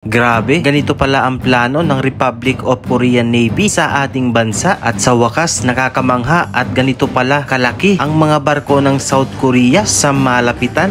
Grabe, ganito pala ang plano ng Republic of Korean Navy sa ating bansa at sa wakas nakakamangha at ganito pala kalaki ang mga barko ng South Korea sa malapitan.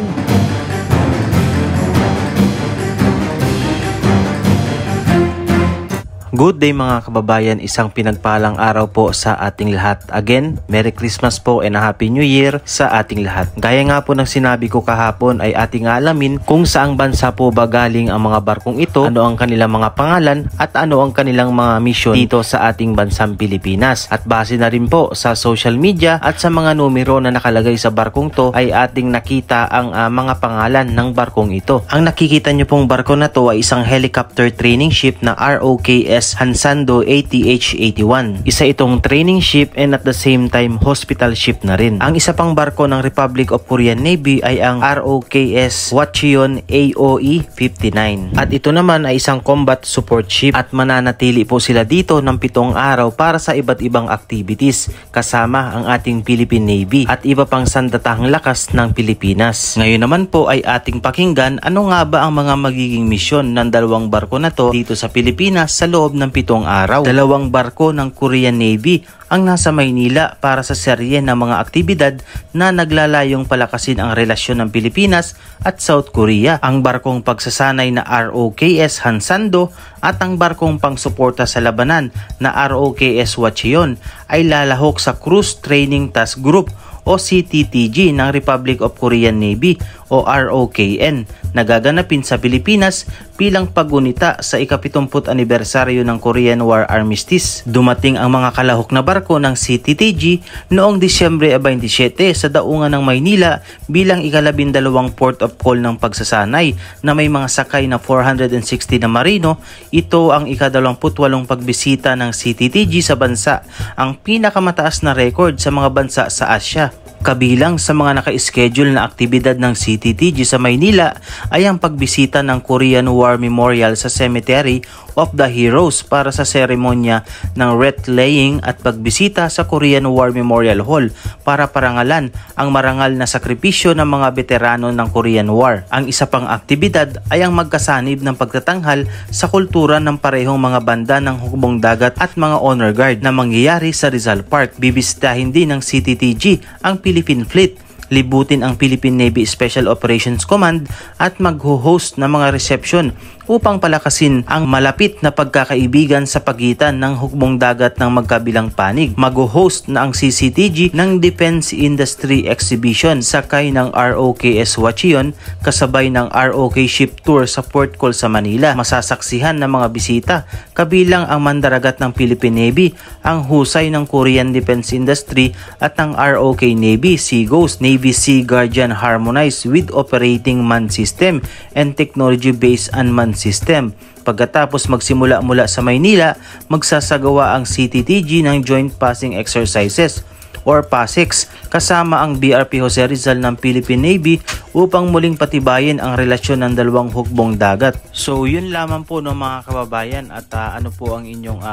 Good day mga kababayan, isang pinagpalang araw po sa ating lahat. Again, Merry Christmas po and a Happy New Year sa ating lahat. Gaya nga po ng sinabi ko kahapon ay ating alamin kung saang bansa po ba galing ang mga barkong ito, ano ang kanilang mga pangalan at ano ang kanilang mga mission dito sa ating bansang Pilipinas. At base na rin po sa social media at sa mga numero na nakalagay sa barkong to ay ating nakita ang mga pangalan ng barkong ito. Ang nakikita nyo pong barko na to ay isang helicopter training ship na ROKS Hansando ATH-81. Isa itong training ship and at the same time hospital ship na rin. Ang isa pang barko ng Republic of Korean Navy ay ang ROKS Hwacheon AOE-59. At ito naman ay isang combat support ship at mananatili po sila dito ng 7 araw para sa iba't ibang activities kasama ang ating Philippine Navy at iba pang sandatahang lakas ng Pilipinas. Ngayon naman po ay ating pakinggan ano nga ba ang mga magiging misyon ng dalawang barko na to dito sa Pilipinas sa loob ng 7 araw. Dalawang barko ng Korean Navy ang nasa Maynila para sa serye ng mga aktibidad na naglalayong palakasin ang relasyon ng Pilipinas at South Korea. Ang barkong pagsasanay na ROKS Hansando at ang barkong pangsuporta sa labanan na ROKS Hwacheon ay lalahok sa Cruise Training Task Group o CTTG ng Republic of Korean Navy o ROKN na gaganapin sa Pilipinas bilang paggunita sa ika-70 anibersaryo ng Korean War Armistice. Dumating ang mga kalahok na barko ng CTTG noong Disyembre 27 sa daungan ng Maynila bilang ika-12 port of call ng pagsasanay na may mga sakay na 460 na marino. Ito ang ika-28 pagbisita ng CTTG sa bansa, ang pinakamataas na record sa mga bansa sa Asya. Kabilang sa mga naka-schedule na aktibidad ng CTTG sa Maynila ay ang pagbisita ng Korean War Memorial sa Cemetery of the Heroes para sa seremonya ng wreath-laying at pagbisita sa Korean War Memorial Hall para parangalan ang marangal na sakripisyo ng mga veterano ng Korean War. Ang isa pang aktibidad ay ang magkasanib ng pagtatanghal sa kultura ng parehong mga banda ng hukbong dagat at mga honor guard na mangyayari sa Rizal Park. Bibisitahin din ng CTTG ang Philippine Fleet, libutin ang Philippine Navy Special Operations Command at mag-host ng mga reception upang palakasin ang malapit na pagkakaibigan sa pagitan ng hukbong dagat ng magkabilang panig. Mag-host na ang CCTG ng Defense Industry Exhibition sakay ng ROKS Hwacheon kasabay ng ROK Ship Tour sa Port Call sa Manila. Masasaksihan ng mga bisita kabilang ang mandaragat ng Philippine Navy, ang husay ng Korean Defense Industry at ang ROK Navy Sea Ghost Navy Sea Guardian harmonized with Operating Man System and Technology-Based Unmanned System. Pagkatapos magsimula mula sa Maynila, magsasagawa ang CTTG ng Joint Passing Exercises or PASEX kasama ang BRP Jose Rizal ng Philippine Navy upang muling patibayin ang relasyon ng dalawang hukbong dagat. So yun lamang po no mga kababayan at ano po ang inyong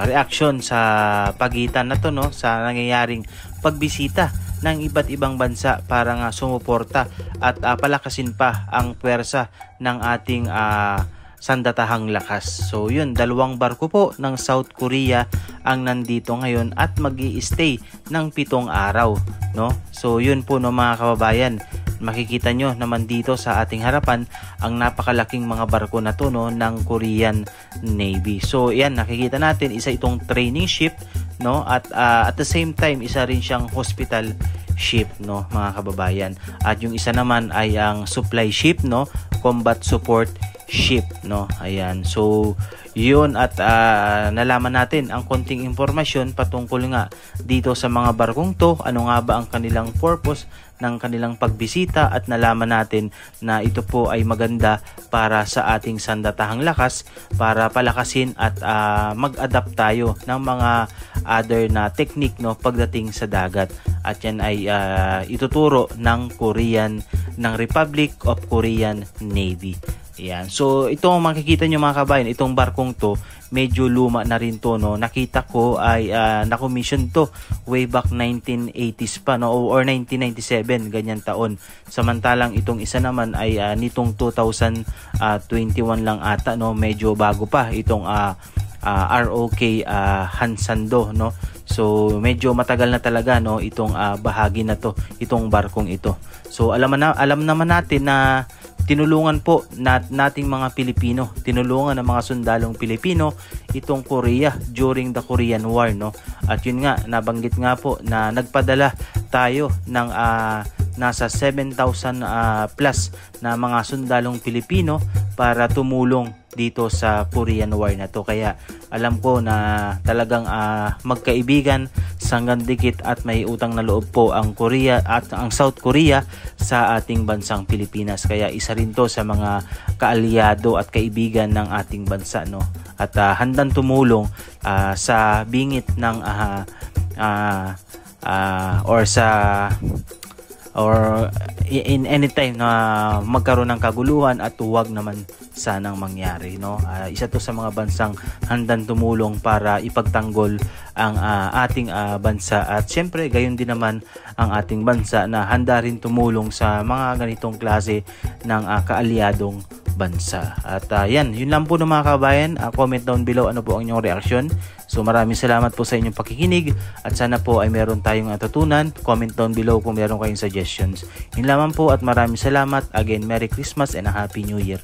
reaction sa pagitan na to no sa nangyayaring pagbisita ng iba't ibang bansa para nga sumuporta at palakasin pa ang pwersa ng ating sandatahang lakas. So yun, dalawang barko po ng South Korea ang nandito ngayon at mag-i-stay ng 7 araw, no? So yun po no mga kababayan, makikita nyo naman dito sa ating harapan ang napakalaking mga barko na to no ng Korean Navy. So yan, nakikita natin isa itong training ship no at the same time isa rin siyang hospital ship no mga kababayan. At yung isa naman ay ang supply ship no, combat support ship no. Ayan. So yun at nalaman natin ang konting impormasyon patungkol nga dito sa mga barkong to, ano nga ba ang kanilang purpose ng kanilang pagbisita at nalaman natin na ito po ay maganda para sa ating sandatahang lakas para palakasin at mag-adapt tayo ng mga other na technique no pagdating sa dagat at yan ay ituturo ng Republic of Korean Navy. Yan. So ito makikita nyo mga kabayan, itong barkong to medyo luma na rin to, no. Nakita ko ay na-commission to way back 1980s pa, no, or 1997 ganyan taon. Samantalang itong isa naman ay nitong 2021 lang ata, no. Medyo bago pa itong ROK Hansando, no. So medyo matagal na talaga, no, itong bahagi na to, itong barkong ito. So alam naman natin na tinulungan po nating mga Pilipino, tinulungan ng mga sundalong Pilipino itong Korea during the Korean War, no. At yun nga, nabanggit nga po na nagpadala tayo ng nasa 7,000 plus na mga sundalong Pilipino para tumulong dito sa Korean War na to. Kaya alam ko na talagang magkaibigan, sanggandikit at may utang na loob po ang Korea at ang South Korea sa ating bansang Pilipinas. Kaya isa rin to sa mga kaalyado at kaibigan ng ating bansa, no. At handang tumulong sa bingit ng or in any time na magkaroon ng kaguluhan, at huwag naman sanang mangyari, no. Isa to sa mga bansang handang tumulong para ipagtanggol ang ating bansa, at syempre gayon din naman ang ating bansa na handa rin tumulong sa mga ganitong klase ng kaalyadong bansa. At yan, yun lang po ng mga kabayan. Comment down below ano po ang inyong reaksyon. So maraming salamat po sa inyong pakikinig, at sana po ay meron tayong natutunan. Comment down below kung meron kayong suggestions. Yun lamang po, at maraming salamat. Again, Merry Christmas and a Happy New Year.